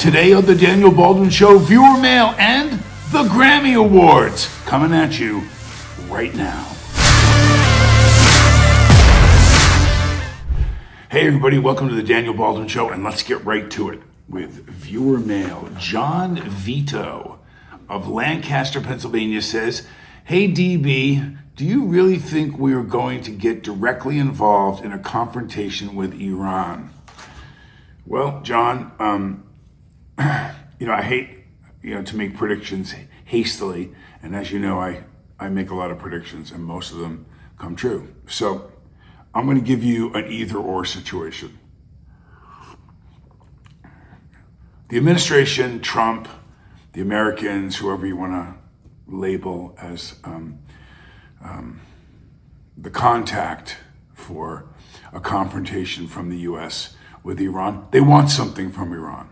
Today on the Daniel Baldwin Show, viewer mail and the Grammy Awards coming at you right now. Hey everybody, welcome to the Daniel Baldwin Show, and let's get right to it with viewer mail. John Vito of Lancaster, Pennsylvania says, "Hey DB, do you really think we are going to get directly involved in a confrontation with Iran?" Well, John, I hate, to make predictions hastily. And as you know, I make a lot of predictions and most of them come true. So I'm going to give you an either or situation. The administration, Trump, the Americans, whoever you want to label as the contact for a confrontation from the U.S. with Iran, they want something from Iran.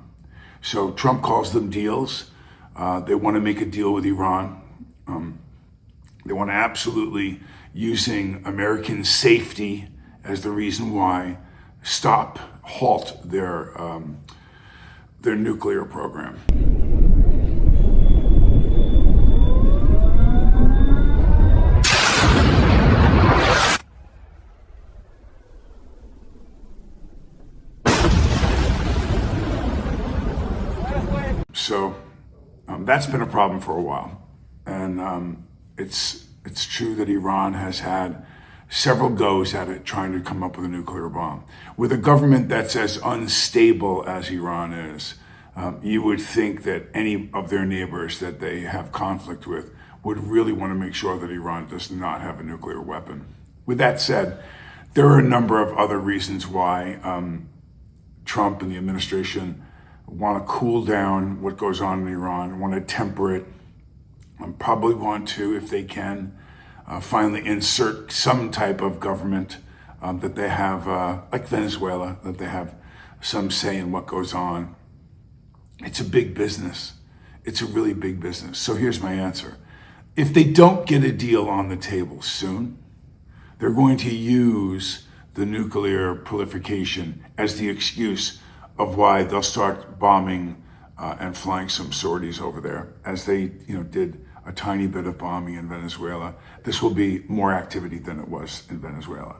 So Trump calls them deals. They want to make a deal with Iran. They want to absolutely, using American safety as the reason why, halt their nuclear program. So that's been a problem for a while. And it's true that Iran has had several goes at it trying to come up with a nuclear bomb. With a government that's as unstable as Iran is, you would think that any of their neighbors that they have conflict with would really want to make sure that Iran does not have a nuclear weapon. With that said, there are a number of other reasons why Trump and the administration want to cool down what goes on in Iran, want to temper it, and probably want to, if they can, finally insert some type of government that they have, like Venezuela, that they have some say in what goes on. It's a big business. It's a really big business. So here's my answer. If they don't get a deal on the table soon, they're going to use the nuclear proliferation as the excuse of why they'll start bombing and flying some sorties over there, as they did a tiny bit of bombing in Venezuela. This will be more activity than it was in Venezuela.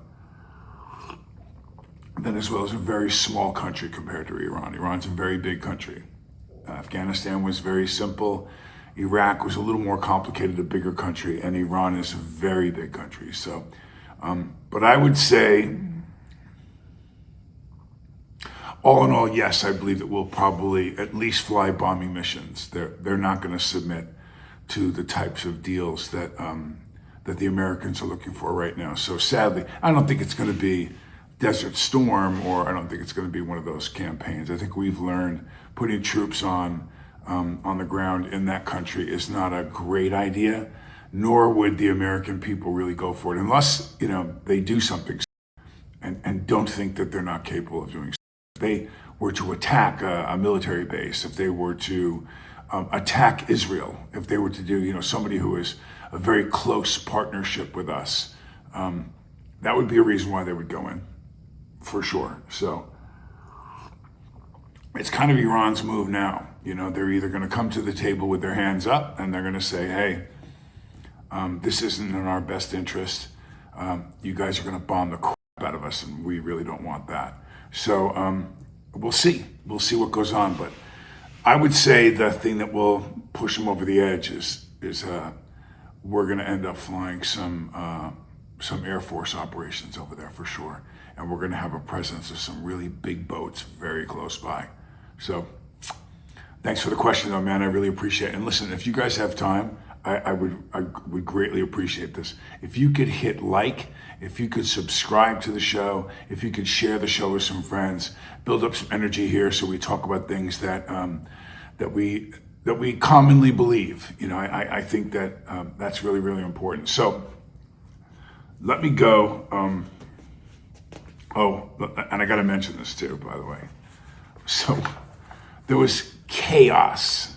Venezuela is a very small country compared to Iran. Iran's a very big country. Afghanistan was very simple. Iraq was a little more complicated, a bigger country, and Iran is a very big country. So, but I would say, all in all, yes, I believe that we'll probably at least fly bombing missions. They're not going to submit to the types of deals that the Americans are looking for right now. So sadly, I don't think it's going to be Desert Storm, or I don't think it's going to be one of those campaigns. I think we've learned putting troops on the ground in that country is not a great idea, nor would the American people really go for it unless they do something and don't think that they're not capable of doing. If they were to attack a military base, if they were to attack Israel, if they were to do, somebody who is a very close partnership with us, that would be a reason why they would go in, for sure. So it's kind of Iran's move now. They're either going to come to the table with their hands up and they're going to say, hey, this isn't in our best interest. You guys are going to bomb the crap out of us, and we really don't want that. So we'll see. We'll see what goes on. But I would say the thing that will push them over the edge is we're going to end up flying some Air Force operations over there for sure. And we're going to have a presence of some really big boats very close by. So thanks for the question, though, man. I really appreciate it. And listen, if you guys have time, I would greatly appreciate this. If you could hit like, if you could subscribe to the show, if you could share the show with some friends, build up some energy here so we talk about things that we commonly believe. I think that that's really, really important. So let me go. And I got to mention this too, by the way. So there was chaos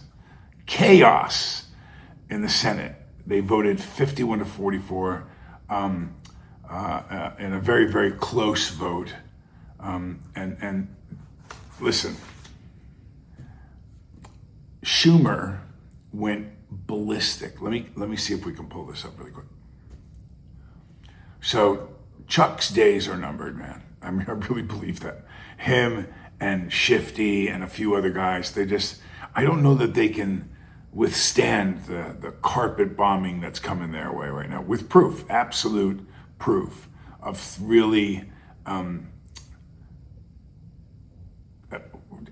in the Senate. They voted 51 to 44 in a very, very close vote. And listen, Schumer went ballistic. Let me see if we can pull this up really quick. So Chuck's days are numbered, man. I mean, I really believe that. Him and Shifty and a few other guys, I don't know that they can withstand the carpet bombing that's coming their way right now, with proof, absolute proof of really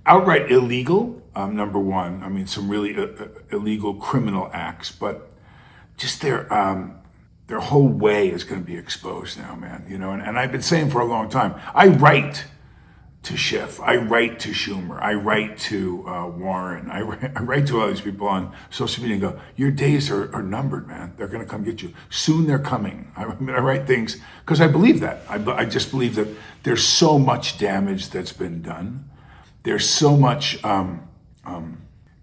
outright illegal, number one. I mean, some really illegal criminal acts, but just their whole way is going to be exposed now, man. You know, and I've been saying for a long time, I write to Schiff, I write to Schumer, I write to Warren, I write to all these people on social media and go, your days are numbered, man. They're going to come get you. Soon they're coming. I write things because I believe that. I just believe that there's so much damage that's been done. There's so much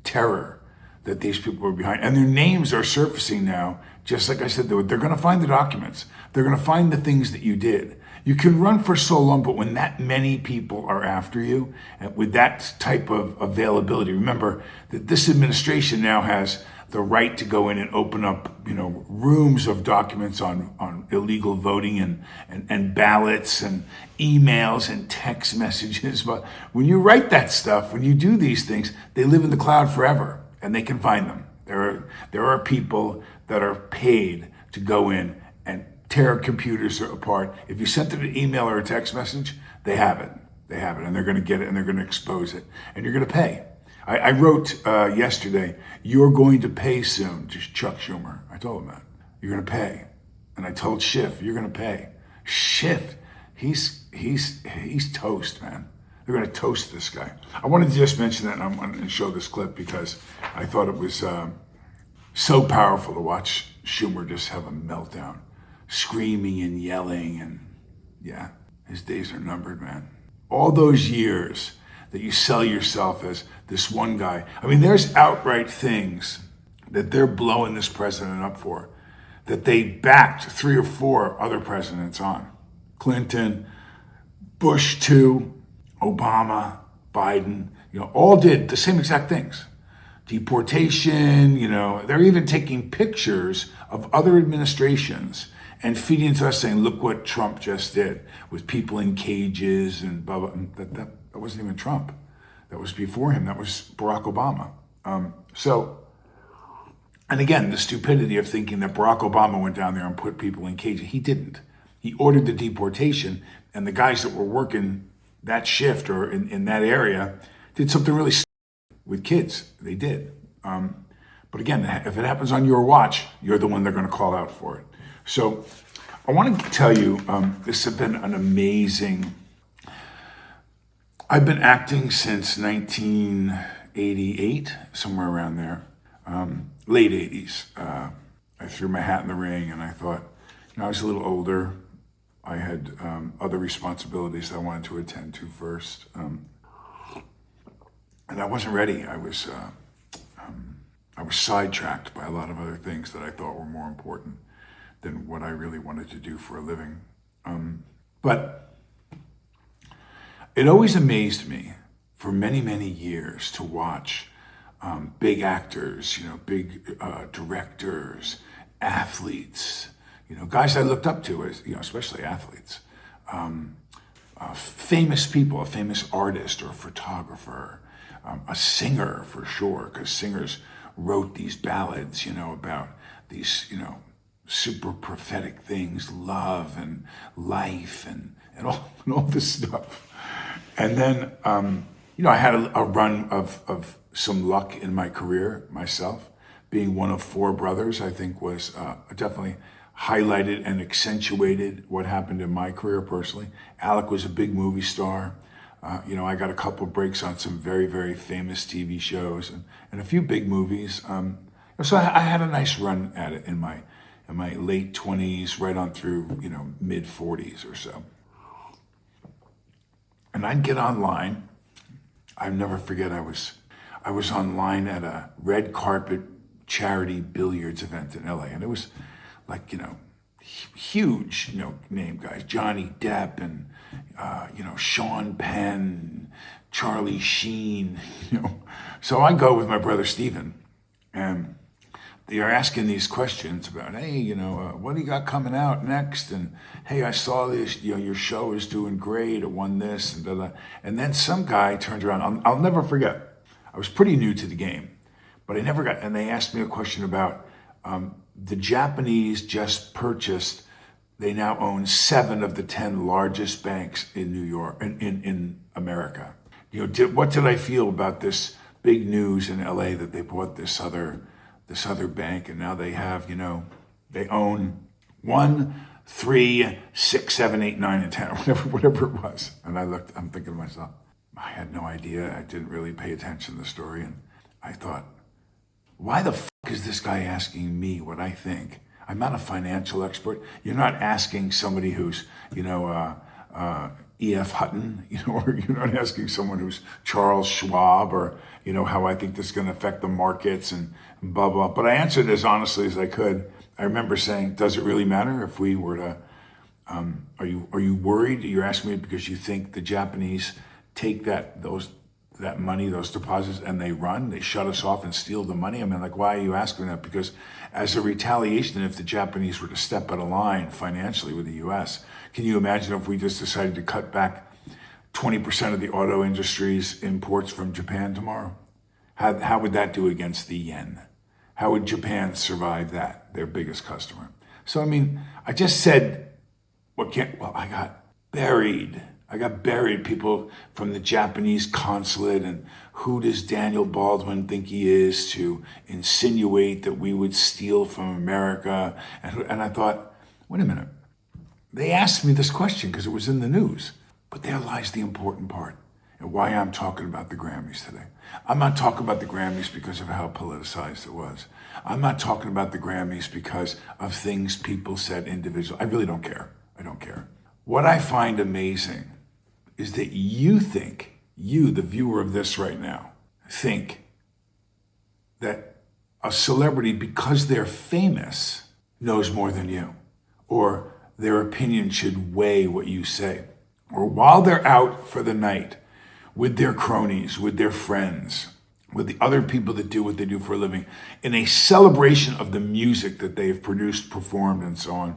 terror that these people are behind. And their names are surfacing now. Just like I said, they're going to find the documents. They're going to find the things that you did. You can run for so long, but when that many people are after you, and with that type of availability, remember that this administration now has the right to go in and open up, rooms of documents on illegal voting and ballots and emails and text messages. But when you write that stuff, when you do these things, they live in the cloud forever and they can find them. There are people that are paid to go in and tear computers apart. If you sent it an email or a text message, they have it. They have it, and they're going to get it, and they're going to expose it, and you're going to pay. I wrote yesterday, you're going to pay soon, to Chuck Schumer. I told him that. You're going to pay. And I told Schiff, you're going to pay. Schiff, he's toast, man. They're going to toast this guy. I wanted to just mention that, and I'm going to show this clip because I thought it was so powerful to watch Schumer just have a meltdown, screaming and yelling, and yeah, his days are numbered, man. All those years that you sell yourself as this one guy. I mean, there's outright things that they're blowing this president up for that they backed 3 or 4 other presidents on. Clinton, Bush too, Obama, Biden, all did the same exact things. Deportation, they're even taking pictures of other administrations and feeding to us saying, look what Trump just did with people in cages and blah, blah. That wasn't even Trump. That was before him. That was Barack Obama. And again, the stupidity of thinking that Barack Obama went down there and put people in cages. He didn't. He ordered the deportation, and the guys that were working that shift or in that area did something really stupid with kids. They did. But again, if it happens on your watch, you're the one they're going to call out for it. So I want to tell you, this has been an amazing... I've been acting since 1988, somewhere around there, late 80s. I threw my hat in the ring and I thought, I was a little older. I had other responsibilities I wanted to attend to first. And I wasn't ready. I was sidetracked by a lot of other things that I thought were more important than what I really wanted to do for a living. But it always amazed me for many, many years to watch big actors, big directors, athletes, guys I looked up to as, especially athletes, famous people, a famous artist or a photographer, a singer for sure, because singers wrote these ballads, about these, super prophetic things, love and life and all this stuff. And then, I had a run of some luck in my career myself. Being one of 4 brothers, I think was definitely highlighted and accentuated what happened in my career personally. Alec was a big movie star. I got a couple breaks on some very, very famous TV shows and a few big movies. So I had a nice run at it in my late 20s, right on through, mid 40s or so. And I'd get online. I'll never forget, I was online at a red carpet charity billiards event in LA. And it was like, huge, name guys, Johnny Depp and, Sean Penn, Charlie Sheen, you know. So I go with my brother Steven, and they are asking these questions about, hey, you know, what do you got coming out next? And hey, I saw this, you know, your show is doing great, it won this, and da-da. And then some guy turns around, I'll never forget, I was pretty new to the game, but I never got, and they asked me a question about the Japanese just purchased, they now own 7 of the 10 largest banks in New York, in America. You know, what did I feel about this big news in LA that they bought this other bank, and now they have, you know, they own 1, 3, 6, 7, 8, 9, and 10, or whatever it was. And I'm thinking to myself, I had no idea. I didn't really pay attention to the story, and I thought, why the fuck is this guy asking me what I think? I'm not a financial expert. You're not asking somebody who's, you know, E.F. Hutton, you know, or you're not asking someone who's Charles Schwab, or, you know, how I think this is going to affect the markets and blah, blah. But I answered as honestly as I could. I remember saying, does it really matter if we were to, are you worried? You're asking me because you think the Japanese take that money, those deposits, and they shut us off and steal the money? I mean, like, why are you asking that? Because as a retaliation, if the Japanese were to step out of line financially with the US, can you imagine if we just decided to cut back 20% of the auto industry's imports from Japan tomorrow? How would that do against the yen? How would Japan survive that, their biggest customer? So, I mean, I just said, I got buried. People from the Japanese consulate, and who does Daniel Baldwin think he is to insinuate that we would steal from America? And I thought, wait a minute. They asked me this question because it was in the news, but there lies the important part and why I'm talking about the Grammys today. I'm not talking about the Grammys because of how politicized it was. I'm not talking about the Grammys because of things people said individually. I really don't care. I don't care. What I find amazing is that you, the viewer of this right now, think that a celebrity, because they're famous, knows more than you, or their opinion should weigh what you say. Or while they're out for the night with their cronies, with their friends, with the other people that do what they do for a living, in a celebration of the music that they've produced, performed, and so on,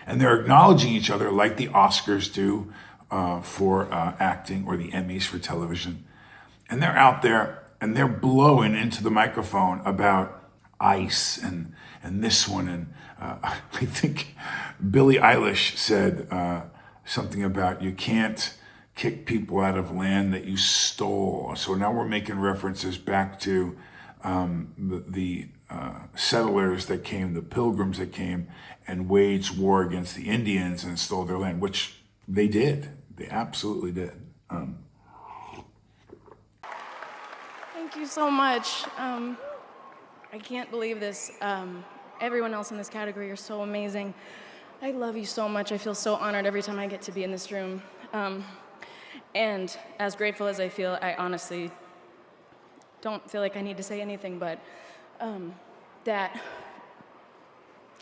and they're acknowledging each other like the Oscars do for acting, or the Emmys for television. And they're out there and they're blowing into the microphone about ICE and this one. And I think Billie Eilish said something about you can't kick people out of land that you stole. So now we're making references back to the settlers that came, the pilgrims that came and waged war against the Indians and stole their land, which they did. They absolutely did. Thank you so much. I can't believe this. Everyone else in this category are so amazing. I love you so much. I feel so honored every time I get to be in this room. And as grateful as I feel, I honestly don't feel like I need to say anything, but that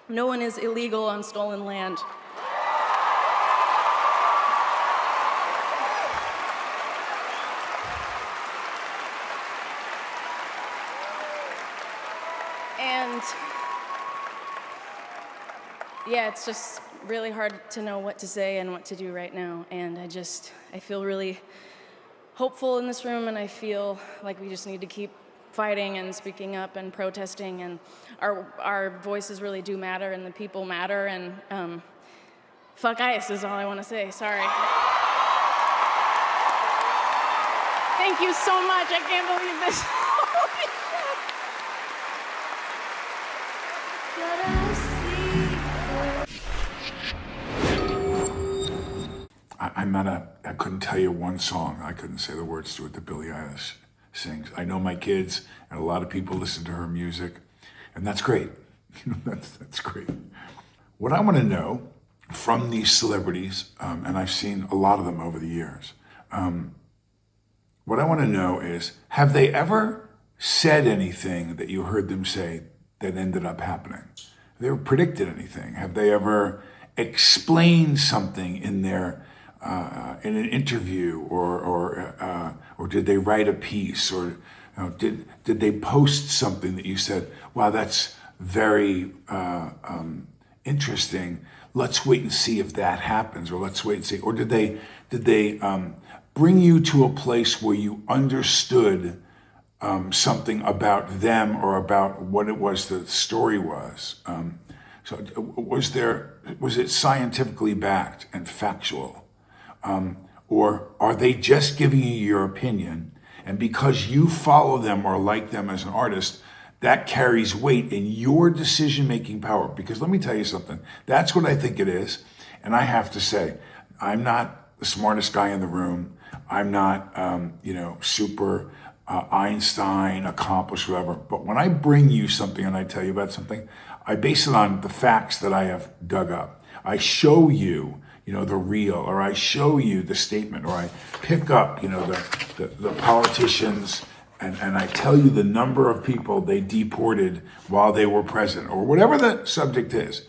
no one is illegal on stolen land. And yeah, it's just really hard to know what to say and what to do right now. And I feel really hopeful in this room, and I feel like we just need to keep fighting and speaking up and protesting, and our voices really do matter, and the people matter, and fuck ICE is all I want to say. Sorry. Thank you so much. I can't believe this. Holy I couldn't tell you one song. I couldn't say the words to it that Billie Eilish sings. I know my kids and a lot of people listen to her music, and that's great. That's great. What I want to know from these celebrities, and I've seen a lot of them over the years, what I want to know is, have they ever said anything that you heard them say that ended up happening? Have they ever predicted anything? Have they ever explained something in their in an interview, or did they write a piece, or did they post something that you said, wow, that's very interesting. Let's wait and see if that happens, or let's wait and see. Or did they bring you to a place where you understood something about them or about what it was the story was? So was it scientifically backed and factual? Or are they just giving you your opinion? And because you follow them or like them as an artist, that carries weight in your decision-making power. Because let me tell you something, that's what I think it is. And I have to say, I'm not the smartest guy in the room. I'm not, super Einstein, accomplished, whatever. But when I bring you something and I tell you about something, I base it on the facts that I have dug up. I show you, the real, or I show you the statement, or I pick up, the politicians, and I tell you the number of people they deported while they were president, or whatever the subject is.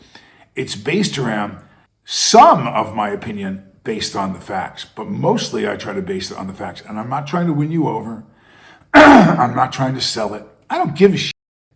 It's based around some of my opinion based on the facts, but mostly I try to base it on the facts. And I'm not trying to win you over. I'm not trying to sell it. I don't give a shit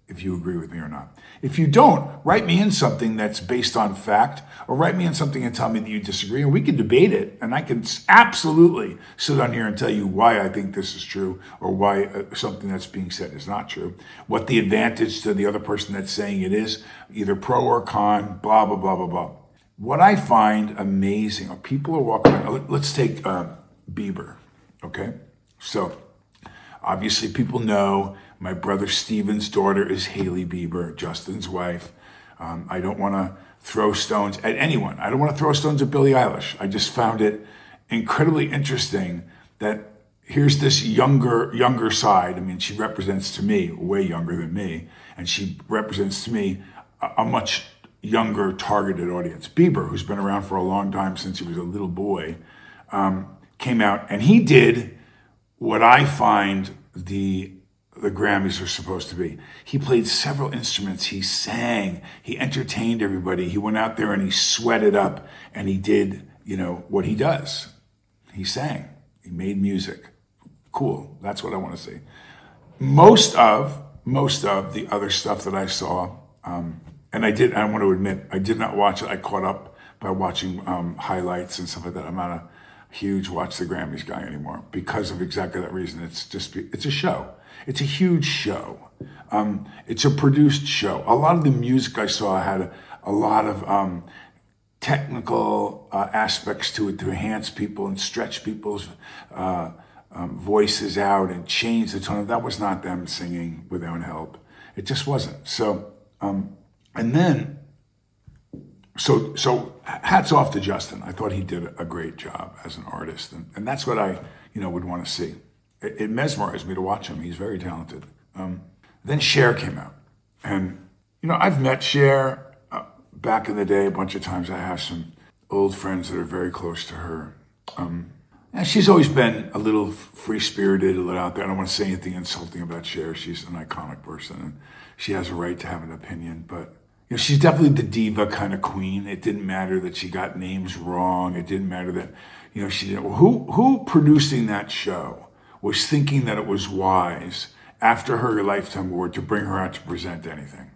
if you agree with me or not. If you don't, write me in something that's based on fact, or write me in something and tell me that you disagree, and we can debate it, and I can absolutely sit on here and tell you why I think this is true, or why something that's being said is not true, what the advantage to the other person that's saying it is, either pro or con, blah, blah, blah, blah, blah. What I find amazing are people are walking around. Let's take Bieber, okay? So, obviously people know my brother Steven's daughter is Hailey Bieber, Justin's wife. I don't want to throw stones at anyone. I don't want to throw stones at Billie Eilish. I just found it incredibly interesting that here's this younger side. I mean, she represents to me, way younger than me, and she represents to me a much younger targeted audience. Bieber, who's been around for a long time since he was a little boy, came out and he did what I find the Grammys are supposed to be. He played several instruments, he sang, he entertained everybody, he went out there and he sweated up, and he did, what he does. He sang, he made music. Cool, that's what I want to see. Most of the other stuff that I saw, and I want to admit, I did not watch it. I caught up by watching highlights and stuff like that. I'm not a huge watch the Grammys guy anymore because of exactly that reason. It's a show. It's a huge show. It's a produced show. A lot of the music I saw had a lot of technical aspects to it to enhance people and stretch people's voices out and change the tone. That was not them singing without help. It just wasn't. So hats off to Justin. I thought he did a great job as an artist, and that's what I would want to see. It mesmerized me to watch him. He's very talented. Then Cher came out, and I've met Cher back in the day a bunch of times. I have some old friends that are very close to her. And she's always been a little free-spirited, a little out there. I don't want to say anything insulting about Cher. She's an iconic person, and she has a right to have an opinion. But she's definitely the diva kind of queen. It didn't matter that she got names wrong. It didn't matter that she didn't. Who producing that show was thinking that it was wise after her Lifetime Award to bring her out to present anything?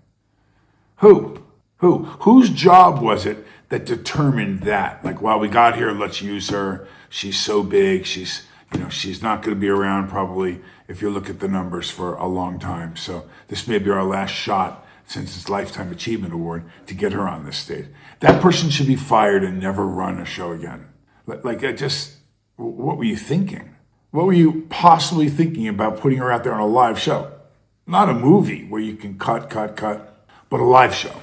Whose job was it that determined that? Like, well, we got here, let's use her. She's so big. She's not going to be around probably, if you look at the numbers, for a long time. So this may be our last shot since it's Lifetime Achievement Award to get her on this stage. That person should be fired and never run a show again. What were you thinking? What were you possibly thinking about putting her out there on a live show? Not a movie where you can cut, but a live show.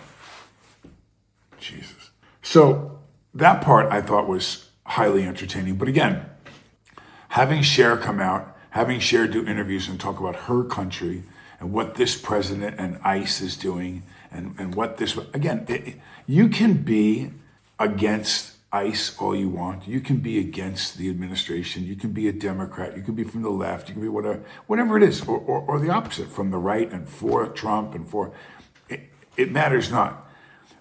Jesus. So that part I thought was highly entertaining. But again, having Cher come out, having Cher do interviews and talk about her country and what this president and ICE is doing and what this, again, you can be against ICE all you want. You can be against the administration. You can be a Democrat. You can be from the left. You can be whatever it is, or the opposite, from the right and for Trump and for, it matters not.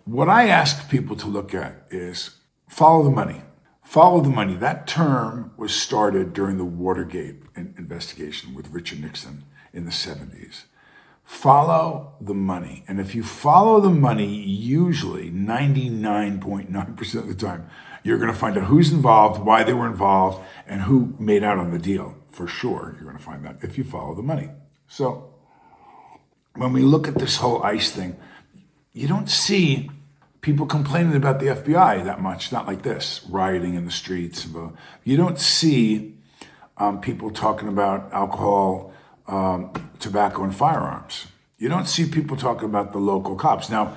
What I ask people to look at is follow the money. Follow the money. That term was started during the Watergate investigation with Richard Nixon in the 70s. Follow the money. And if you follow the money, usually 99.9% of the time, you're going to find out who's involved, why they were involved, and who made out on the deal. For sure, you're going to find that if you follow the money. So when we look at this whole ICE thing, you don't see people complaining about the FBI that much, not like this, rioting in the streets. You don't see people talking about alcohol, tobacco, and firearms. You don't see people talking about the local cops. Now,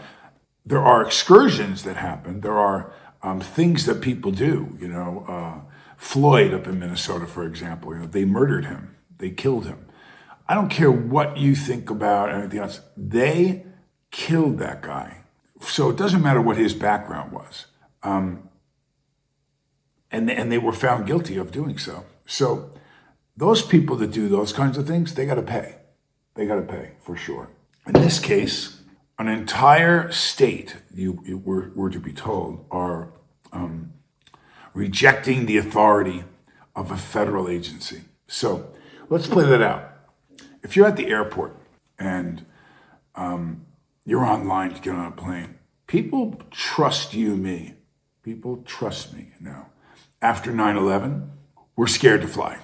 there are excursions that happen. There are things that people do. Floyd up in Minnesota, for example, they murdered him. They killed him. I don't care what you think about anything else. They killed that guy. So it doesn't matter what his background was. And they were found guilty of doing so. So those people that do those kinds of things, they got to pay. They got to pay, for sure. In this case, an entire state, you were to be told, are rejecting the authority of a federal agency. So let's play that out. If you're at the airport and you're online to get on a plane, people trust me. People trust me now. After 9/11, we're scared to fly.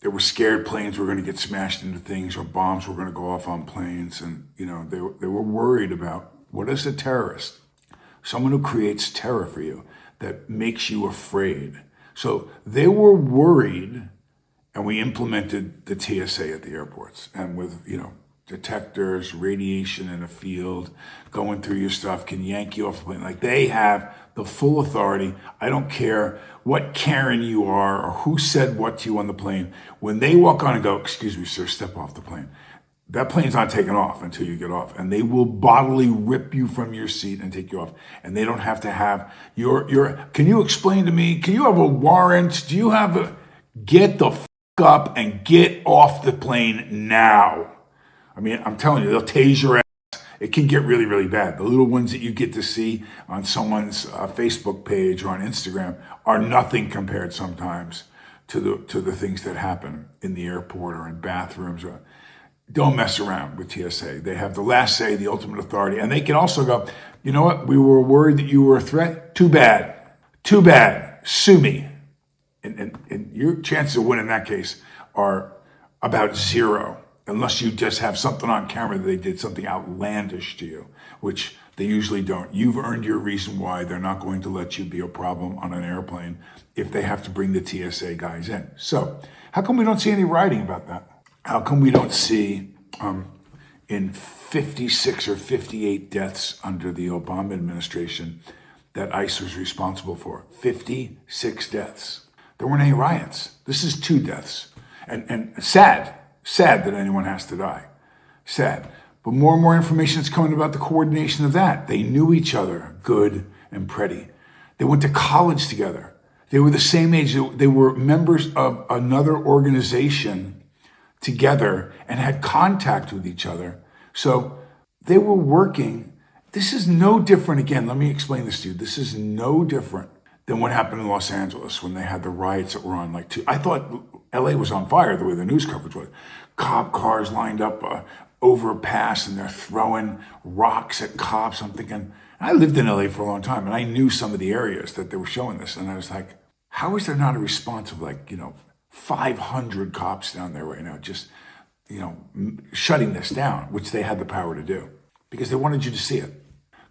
They were scared planes were going to get smashed into things or bombs were going to go off on planes. And, they were worried about, what is a terrorist? Someone who creates terror for you, that makes you afraid. So they were worried, and we implemented the TSA at the airports. And with, detectors, radiation in a field, going through your stuff, can yank you off the plane. Like, they have the full authority. I don't care what Karen you are or who said what to you on the plane. When they walk on and go, "Excuse me, sir, step off the plane," that plane's not taking off until you get off. And they will bodily rip you from your seat and take you off. And they don't have to have can you explain to me, can you have a warrant? Do you have get the f*** up and get off the plane now. I mean, I'm telling you, they'll tase your ass. It can get really, really bad. The little ones that you get to see on someone's Facebook page or on Instagram are nothing compared sometimes to the things that happen in the airport or in bathrooms. Don't mess around with TSA. They have the last say, the ultimate authority. And they can also go, "You know what? We were worried that you were a threat. Too bad. Too bad. Sue me." And your chances of winning that case are about zero. Unless you just have something on camera that they did something outlandish to you, which they usually don't. You've earned your reason why they're not going to let you be a problem on an airplane if they have to bring the TSA guys in. So how come we don't see any writing about that? How come we don't see in 56 or 58 deaths under the Obama administration that ICE was responsible for? 56 deaths. There weren't any riots. This is 2 deaths. And sad that anyone has to die. Sad. But more and more information is coming about the coordination of that. They knew each other, Good and Pretty. They went to college together. They were the same age. They were members of another organization together and had contact with each other. So they were working. This is no different. Again, let me explain this to you. This is no different than what happened in Los Angeles when they had the riots that were on I thought LA was on fire the way the news coverage was. Cop cars lined up over a pass and they're throwing rocks at cops. I'm thinking, I lived in LA for a long time and I knew some of the areas that they were showing this. And I was like, how is there not a response of 500 cops down there right now, just, shutting this down, which they had the power to do because they wanted you to see it.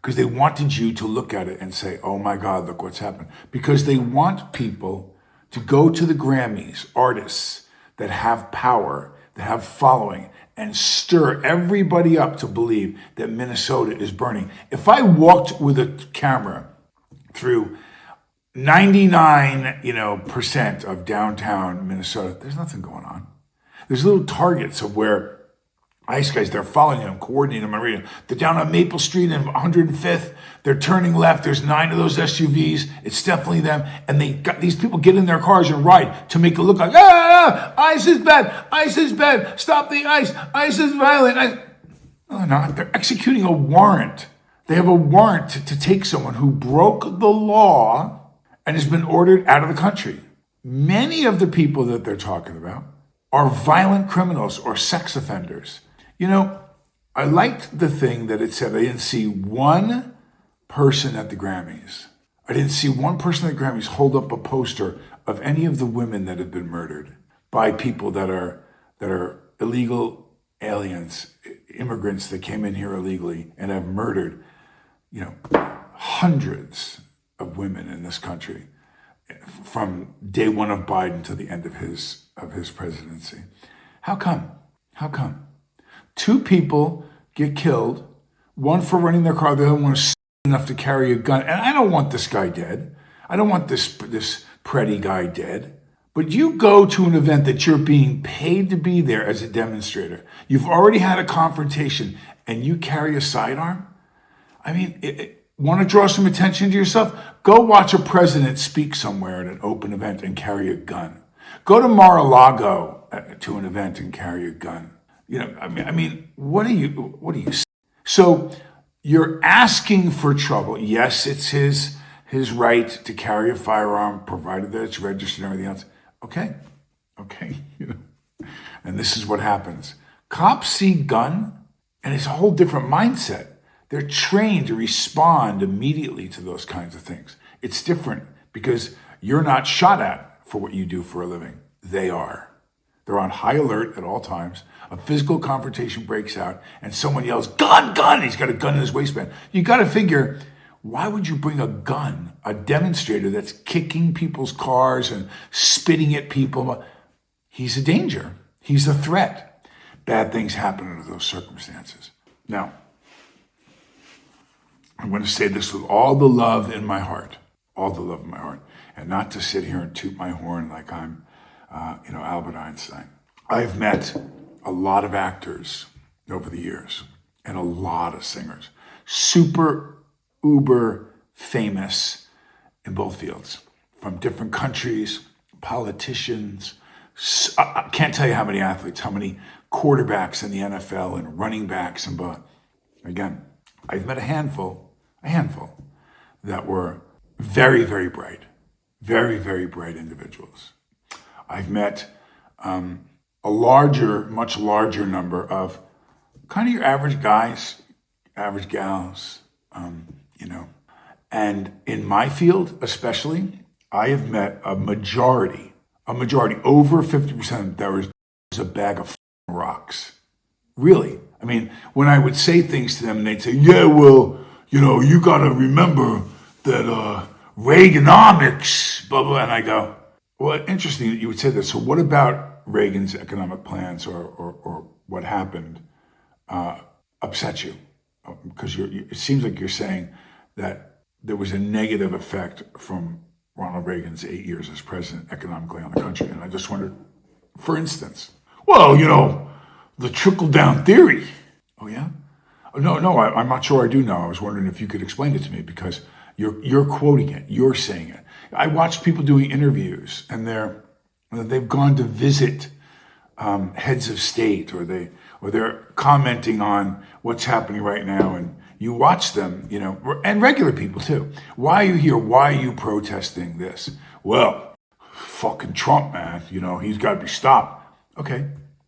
Because they wanted you to look at it and say, "Oh my God, look what's happened." Because they want people to go to the Grammys, artists that have power, that have following, and stir everybody up to believe that Minnesota is burning. If I walked with a camera through 99%, of downtown Minnesota, there's nothing going on. There's little targets of where ICE guys, they're following them, coordinating them, and reading. They're down on Maple Street and 105th. They're turning left. There's 9 of those SUVs. It's definitely them. And these people get in their cars and ride to make it look like, ICE is bad. ICE is bad. Stop the ICE. ICE is violent. No, they're not. They're executing a warrant. They have a warrant to take someone who broke the law and has been ordered out of the country. Many of the people that they're talking about are violent criminals or sex offenders. You know, I liked the thing that it said I didn't see one person at the Grammys. I didn't see one person at the Grammys hold up a poster of any of the women that have been murdered by people that are illegal aliens, immigrants that came in here illegally and have murdered, hundreds of women in this country from day one of Biden to the end of his presidency. How come? How come? Two people get killed, one for running their car, the other one is enough to carry a gun. And I don't want this guy dead. I don't want this Preddy guy dead. But you go to an event that you're being paid to be there as a demonstrator. You've already had a confrontation and you carry a sidearm? I mean, want to draw some attention to yourself? Go watch a president speak somewhere at an open event and carry a gun. Go to Mar-a-Lago to an event and carry a gun. I mean, what are you? So you're asking for trouble. Yes, it's his right to carry a firearm, provided that it's registered and everything else. Okay. And this is what happens. Cops see gun, and it's a whole different mindset. They're trained to respond immediately to those kinds of things. It's different because you're not shot at for what you do for a living. They are. They're on high alert at all times. A physical confrontation breaks out, and someone yells, "Gun, gun!" He's got a gun in his waistband. You got to figure, why would you bring a gun, a demonstrator that's kicking people's cars and spitting at people? He's a danger. He's a threat. Bad things happen under those circumstances. Now, I'm going to say this with all the love in my heart, and not to sit here and toot my horn like I'm, Albert Einstein. I've met a lot of actors over the years and a lot of singers, super uber famous in both fields, from different countries, politicians. I can't tell you how many athletes, how many quarterbacks in the NFL and running backs, but again, I've met a handful that were very, very bright individuals. I've met much larger number of kind of your average guys, average gals, And in my field, especially, I have met a majority, over 50%, that was a bag of rocks. Really. I mean, when I would say things to them, they'd say, yeah, well, you got to remember that Reaganomics, blah, blah. And I go, well, interesting that you would say that. So what about Reagan's economic plans or what happened upset you? Because it seems like you're saying that there was a negative effect from Ronald Reagan's 8 years as president economically on the country. And I just wondered, for instance, well, the trickle-down theory. Oh, yeah? No, I'm not sure I do know. I was wondering if you could explain it to me because you're quoting it, you're saying it. I watch people doing interviews and they've gone to visit heads of state or they're commenting on what's happening right now, and you watch them, and regular people too. Why are you here? Why are you protesting this? Well, fucking Trump, man, he's got to be stopped. Okay,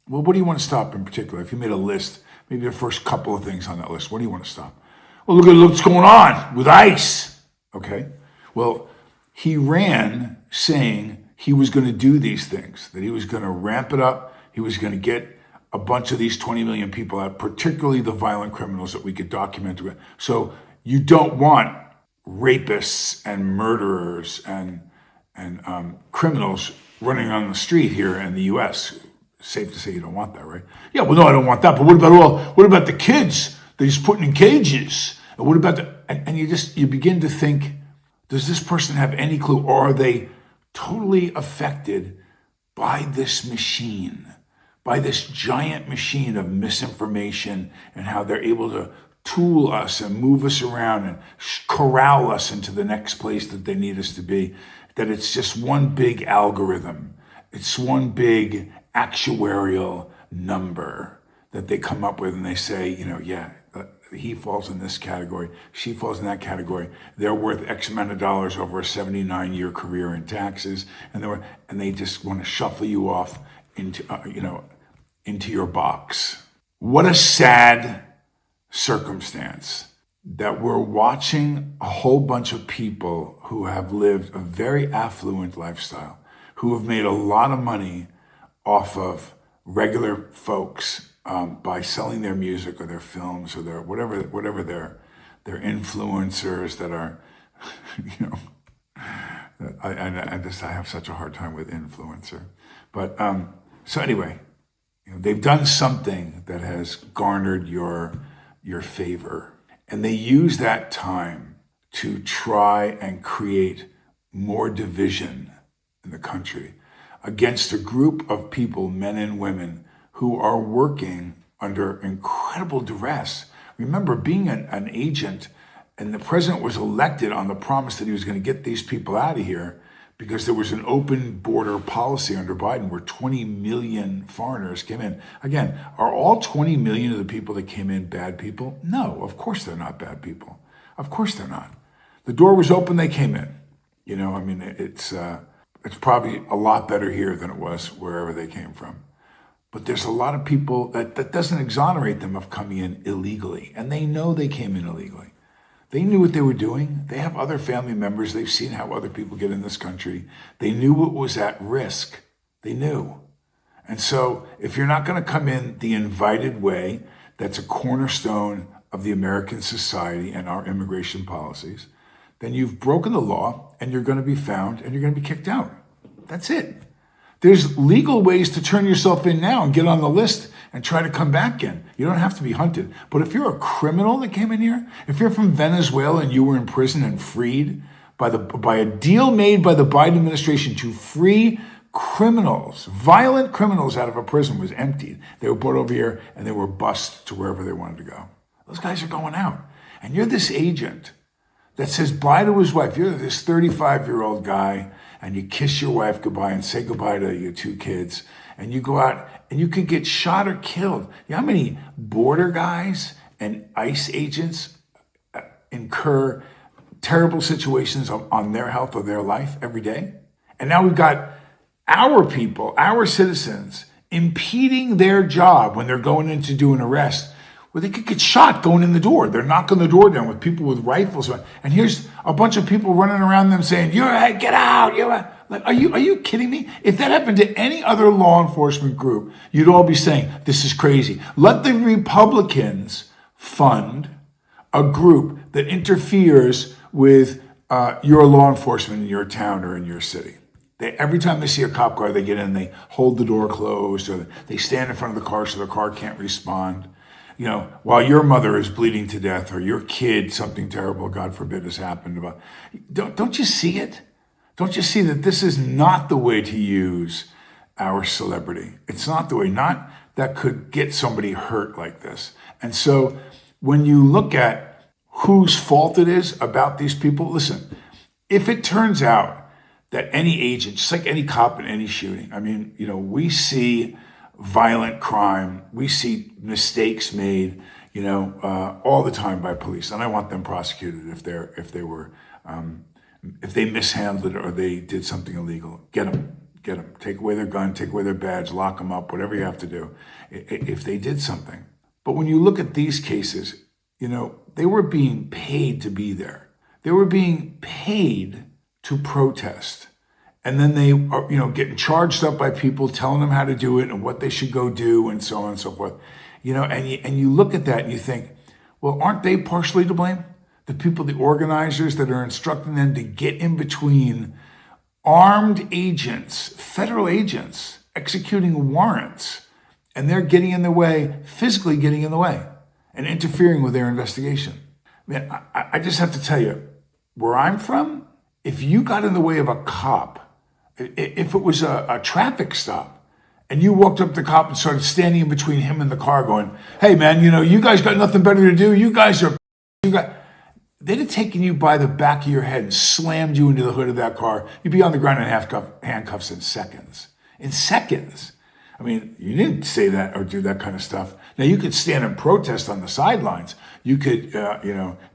well, what do you want to stop in particular? If you made a list, maybe the first couple of things on that list, what do you want to stop? Well, look at what's going on with ICE. Okay, well, he ran saying he was going to do these things, that he was going to ramp it up. He was going to get a bunch of these 20 million people out, particularly the violent criminals that we could document. So you don't want rapists and murderers and criminals running on the street here in the U.S. Safe to say you don't want that, right? Yeah, well, no, I don't want that. But what about the kids that he's putting in cages? And what about and you begin to think, does this person have any clue, or are they totally affected by this machine? By this giant machine of misinformation and how they're able to tool us and move us around and corral us into the next place that they need us to be, that it's just one big algorithm. It's one big actuarial number that they come up with, and they say, yeah, he falls in this category, she falls in that category. They're worth X amount of dollars over a 79-year career in taxes, and they just want to shuffle you off into your box. What a sad circumstance that we're watching a whole bunch of people who have lived a very affluent lifestyle, who have made a lot of money off of regular folks by selling their music or their films or their whatever their influencers that are, I have such a hard time with influencer, but so anyway, they've done something that has garnered your favor, and they use that time to try and create more division in the country against a group of people, men and women, who are working under incredible duress. Remember, being an agent, and the president was elected on the promise that he was going to get these people out of here because there was an open border policy under Biden where 20 million foreigners came in. Again, are all 20 million of the people that came in bad people? No, of course they're not bad people. Of course they're not. The door was open, they came in. It's probably a lot better here than it was wherever they came from. But there's a lot of people that doesn't exonerate them of coming in illegally. And they know they came in illegally. They knew what they were doing. They have other family members. They've seen how other people get in this country. They knew what was at risk. They knew. And so if you're not going to come in the invited way, that's a cornerstone of the American society and our immigration policies, then you've broken the law and you're going to be found and you're going to be kicked out. That's it. There's legal ways to turn yourself in now and get on the list and try to come back in. You don't have to be hunted. But if you're a criminal that came in here, if you're from Venezuela and you were in prison and freed by a deal made by the Biden administration to free criminals, violent criminals out of a prison was emptied. They were brought over here and they were bused to wherever they wanted to go. Those guys are going out. And you're this agent that says bye to his wife. You're this 35-year-old guy and you kiss your wife goodbye and say goodbye to your 2 kids, and you go out and you could get shot or killed. You know how many border guys and ICE agents incur terrible situations on their health or their life every day? And now we've got our people, our citizens, impeding their job when they're going in to do an arrest, where they could get shot going in the door. They're knocking the door down with people with rifles. And here's a bunch of people running around them saying, get out. Like, are you kidding me? If that happened to any other law enforcement group, you'd all be saying, this is crazy. Let the Republicans fund a group that interferes with your law enforcement in your town or in your city. Every time they see a cop car, they get in, they hold the door closed, or they stand in front of the car so the car can't respond. While your mother is bleeding to death, or your kid, something terrible, God forbid, has happened. Don't you see it? Don't you see that this is not the way to use our celebrity? It's not the way, not that could get somebody hurt like this. And so when you look at whose fault it is about these people, listen, if it turns out that any agent, just like any cop in any shooting, we see violent crime, we see mistakes made, all the time by police, and I want them prosecuted if they mishandled it or they did something illegal. Get them, take away their gun, take away their badge, lock them up, whatever you have to do, if they did something. But when you look at these cases, they were being paid to be there. They were being paid to protest. And then they are, getting charged up by people telling them how to do it and what they should go do and so on and so forth. And you look at that and you think, well, aren't they partially to blame? The people, the organizers that are instructing them to get in between armed agents, federal agents, executing warrants, and they're getting in the way, physically getting in the way and interfering with their investigation. I just have to tell you, where I'm from, if you got in the way of a cop, if it was a traffic stop and you walked up to the cop and started standing in between him and the car going, hey man, you guys got nothing better to do. They'd have taken you by the back of your head and slammed you into the hood of that car. You'd be on the ground in handcuffs in seconds. In seconds. You didn't say that or do that kind of stuff. Now, you could stand and protest on the sidelines. You could,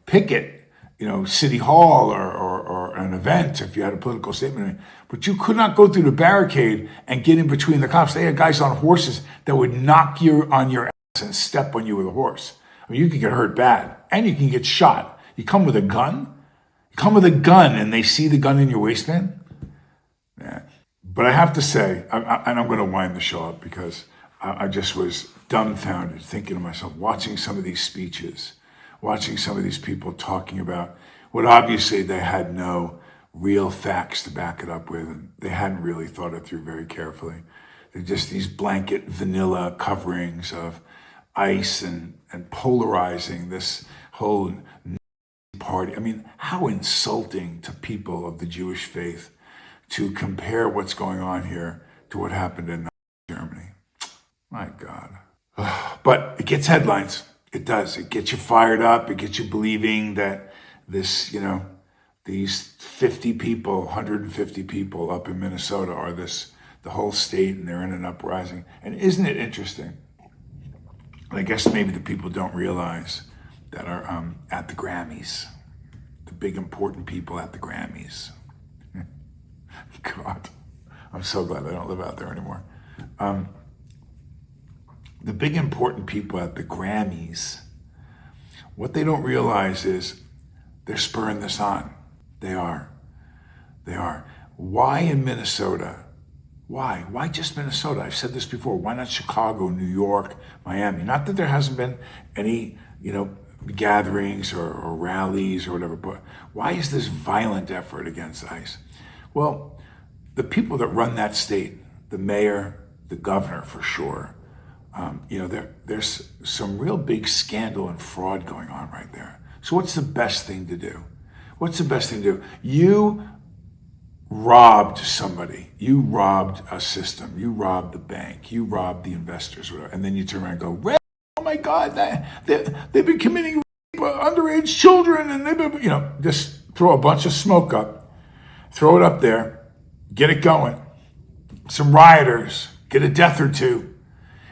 picket, City Hall or an event if you had a political statement. But you could not go through the barricade and get in between the cops. They had guys on horses that would knock you on your ass and step on you with a horse. I mean, you could get hurt bad, and you can get shot. You come with a gun? You come with a gun, and they see the gun in your waistband? Yeah. But I have to say, and I'm going to wind the show up because I just was dumbfounded thinking to myself, watching some of these speeches, watching some of these people talking about what obviously they had no real facts to back it up with, and they hadn't really thought it through very carefully. They're just these blanket vanilla coverings of ICE and polarizing this whole party. I mean, how insulting to people of the Jewish faith to compare what's going on here to what happened in Germany. My God. But it gets headlines. It does. It gets you fired up. It gets you believing that this, these 50 people, 150 people up in Minnesota are the whole state, and they're in an uprising. And isn't it interesting? And I guess maybe the people don't realize that are at the Grammys, the big important people at the Grammys. God, I'm so glad I don't live out there anymore. The big important people at the Grammys, what they don't realize is they're spurring this on. They are. Why in Minnesota? Why? Why just Minnesota? I've said this before. Why not Chicago, New York, Miami? Not that there hasn't been any, gatherings or rallies or whatever, but why is this violent effort against ICE? Well, the people that run that state, the mayor, the governor for sure, there's some real big scandal and fraud going on right there. So what's the best thing to do? What's the best thing to do? You robbed somebody. You robbed a system. You robbed the bank. You robbed the investors, whatever. And then you turn around and go, "Rape, oh my God, they've been committing rape underage children," and they've been, just throw a bunch of smoke up, throw it up there, get it going. Some rioters, get a death or two,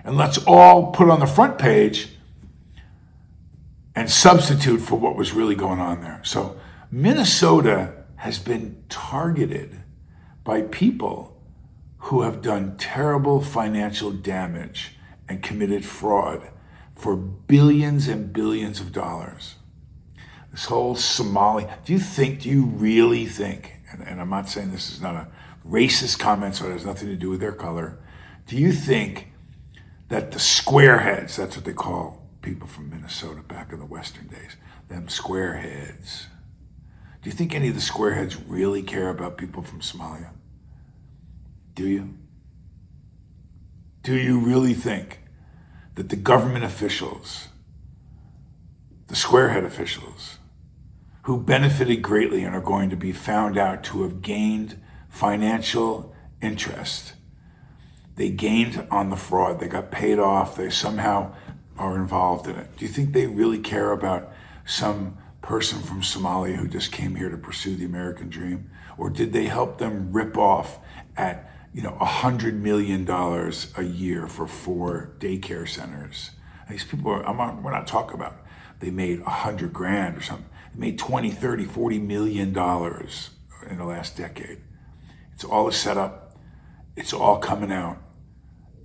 and let's all put on the front page and substitute for what was really going on there. So Minnesota has been targeted by people who have done terrible financial damage and committed fraud for billions and billions of dollars. This whole Somali, do you really think, and I'm not saying this is not a racist comment, so it has nothing to do with their color, do you think that the squareheads, that's what they call people from Minnesota back in the Western days, them squareheads, do you think any of the squareheads really care about people from Somalia? Do you? Do you really think that the government officials, the squarehead officials, who benefited greatly and are going to be found out to have gained financial interest, they gained on the fraud, they got paid off, they somehow are involved in it. Do you think they really care about some person from Somalia who just came here to pursue the American dream? Or did they help them rip off at $100 million a year for 4 daycare centers? These people we're not talking about they made $100,000 or something. They made 20, 30, 40 million dollars in the last decade. It's all a setup. It's all coming out.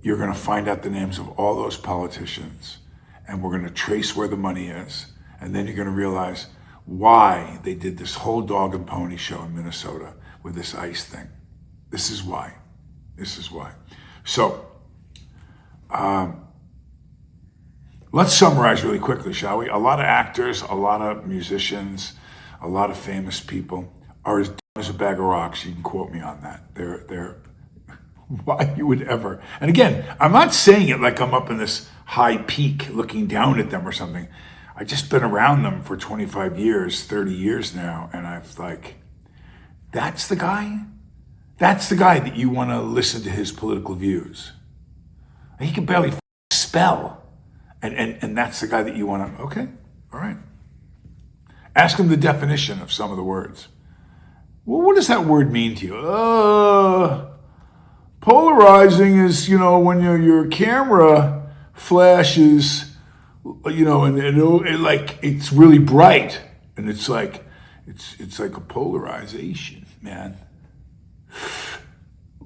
You're going to find out the names of all those politicians, and we're going to trace where the money is. And then you're going to realize why they did this whole dog and pony show in Minnesota with this ICE thing. This is why. So, let's summarize really quickly, shall we? A lot of actors, a lot of musicians, a lot of famous people are as dumb as a bag of rocks. You can quote me on that. They're why you would ever. And again, I'm not saying it like I'm up in this high peak looking down at them or something. I've just been around them for 25 years, 30 years now, and I've that's the guy? That's the guy that you want to listen to his political views. He can barely spell. And that's the guy that you want to, okay, all right. Ask him the definition of some of the words. Well, what does that word mean to you? Polarizing is, when your camera flashes, and it's really bright, and it's like a polarization, man.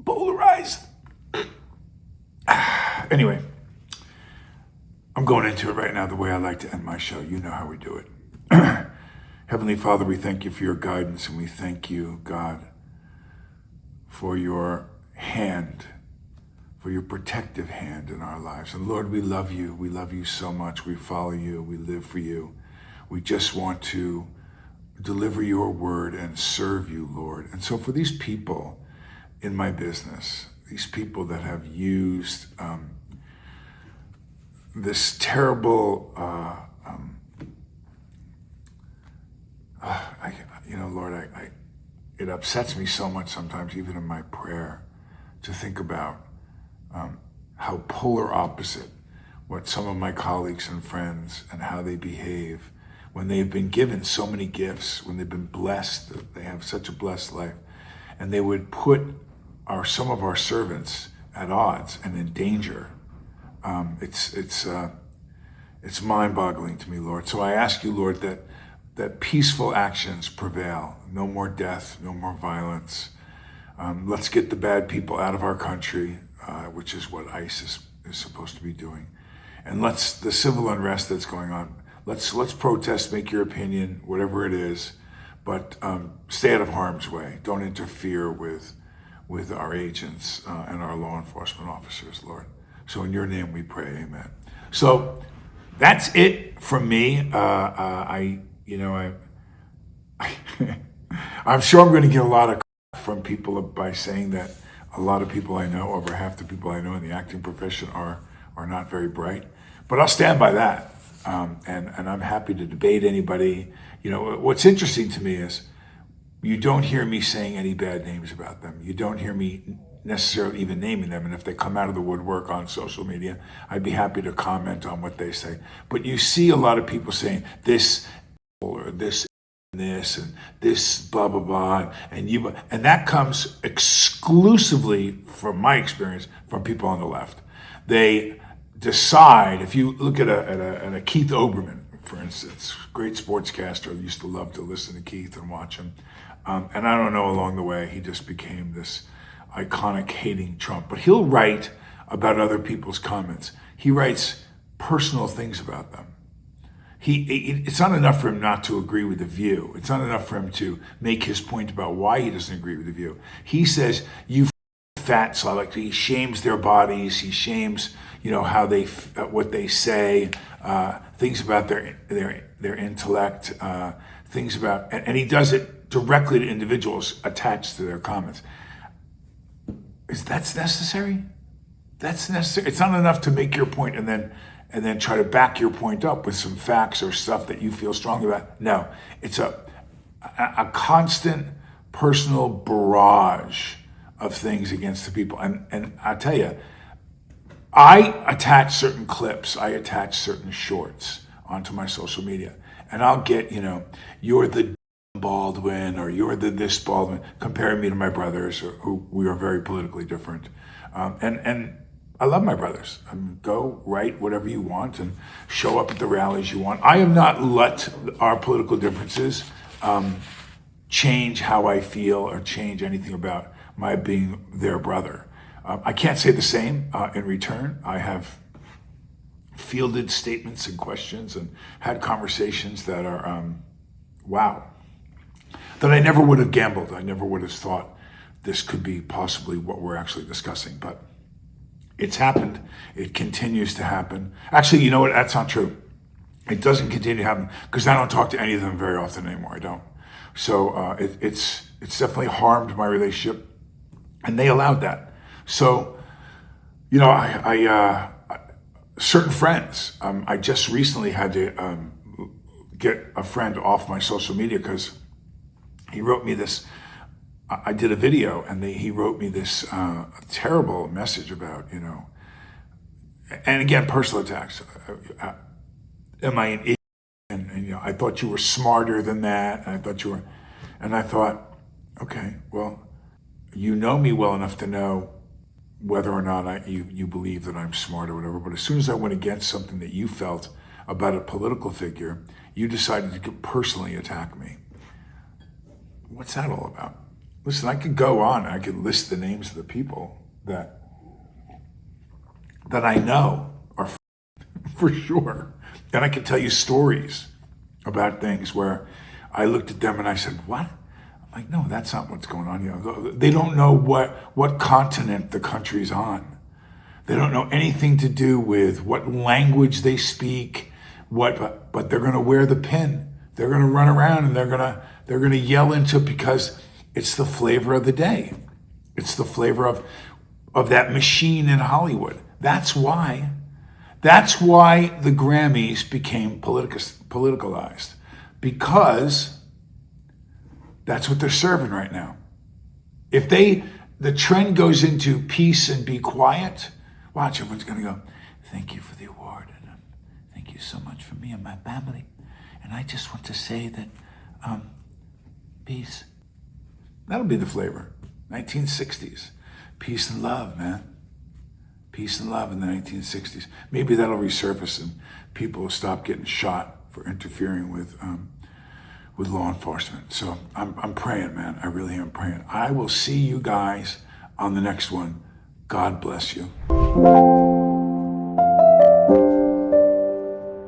Polarized. Anyway, I'm going into it right now the way I like to end my show. You know how we do it. Heavenly Father, we thank you for your guidance, and we thank you, God, for your hand, for your protective hand in our lives. And Lord, we love you. We love you so much. We follow you. We live for you. We just want to deliver your word and serve you, Lord. And so for these people in my business, these people that have used this terrible, Lord, it upsets me so much sometimes, even in my prayer, to think about how polar opposite what some of my colleagues and friends and how they behave when they've been given so many gifts, when they've been blessed, they have such a blessed life, and they would put some of our servants at odds and in danger. It's mind-boggling to me, Lord. So I ask you, Lord, that peaceful actions prevail. No more death, no more violence. Let's get the bad people out of our country, which is what ICE is supposed to be doing. And the civil unrest that's going on, let's protest, make your opinion, whatever it is, but stay out of harm's way. Don't interfere with our agents and our law enforcement officers, Lord. So in your name we pray, amen. So that's it from me. I'm sure I'm going to get a lot of from people by saying that a lot of people I know, over half the people I know in the acting profession are not very bright. But I'll stand by that. And I'm happy to debate anybody. What's interesting to me is you don't hear me saying any bad names about them. You don't hear me necessarily even naming them. And if they come out of the woodwork on social media, I'd be happy to comment on what they say. But you see a lot of people saying this or this and this blah blah blah, and that comes exclusively, from my experience, from people on the left. They decide. If you look at a Keith Olbermann, for instance, great sportscaster, I used to love to listen to Keith and watch him, and I don't know, along the way he just became this iconic hating Trump. But he'll write about other people's comments. He writes personal things about them. It's not enough for him not to agree with the view. It's not enough for him to make his point about why he doesn't agree with the view. He says, you fat slob. He shames their bodies. He shames, how what they say, things about their intellect, things about, and he does it directly to individuals attached to their comments. That's necessary? That's necessary. It's not enough to make your point and then try to back your point up with some facts or stuff that you feel strongly about. No, it's a constant personal barrage of things against the people. And I tell you, I attach certain clips, I attach certain shorts onto my social media, and I'll get, you're the Baldwin, or you're the this Baldwin, comparing me to my brothers, who we are very politically different. And I love my brothers. Go write whatever you want and show up at the rallies you want. I have not let our political differences change how I feel or change anything about my being their brother. I can't say the same in return. I have fielded statements and questions and had conversations that are, wow, that I never would have gambled. I never would have thought this could be possibly what we're actually discussing. But it's happened. It continues to happen. Actually, you know what? That's not true. It doesn't continue to happen because I don't talk to any of them very often anymore. I don't. So it's definitely harmed my relationship, and they allowed that. So, I certain friends. I just recently had to get a friend off my social media because he wrote me this. I did a video, and he wrote me this terrible message about, and again, personal attacks. Am I an idiot? And I thought you were smarter than that. And I thought, okay, well, you know me well enough to know whether or not you believe that I'm smart or whatever, but as soon as I went against something that you felt about a political figure, you decided to personally attack me. What's that all about? Listen, I could go on. I could list the names of the people that I know are for sure. And I could tell you stories about things where I looked at them and I said, what? I'm like, no, that's not what's going on here. They don't know what continent the country's on. They don't know anything to do with what language they speak, but they're gonna wear the pin. They're gonna run around and they're gonna yell into it because it's the flavor of the day. It's the flavor of that machine in Hollywood. That's why the Grammys became politicalized, because that's what they're serving right now. If the trend goes into peace and be quiet, watch, everyone's gonna go, thank you for the award, and thank you so much for me and my family. And I just want to say that, peace. That'll be the flavor. 1960s. Peace and love, man. Peace and love in the 1960s. Maybe that'll resurface and people will stop getting shot for interfering with law enforcement. So I'm praying, man. I really am praying. I will see you guys on the next one. God bless you.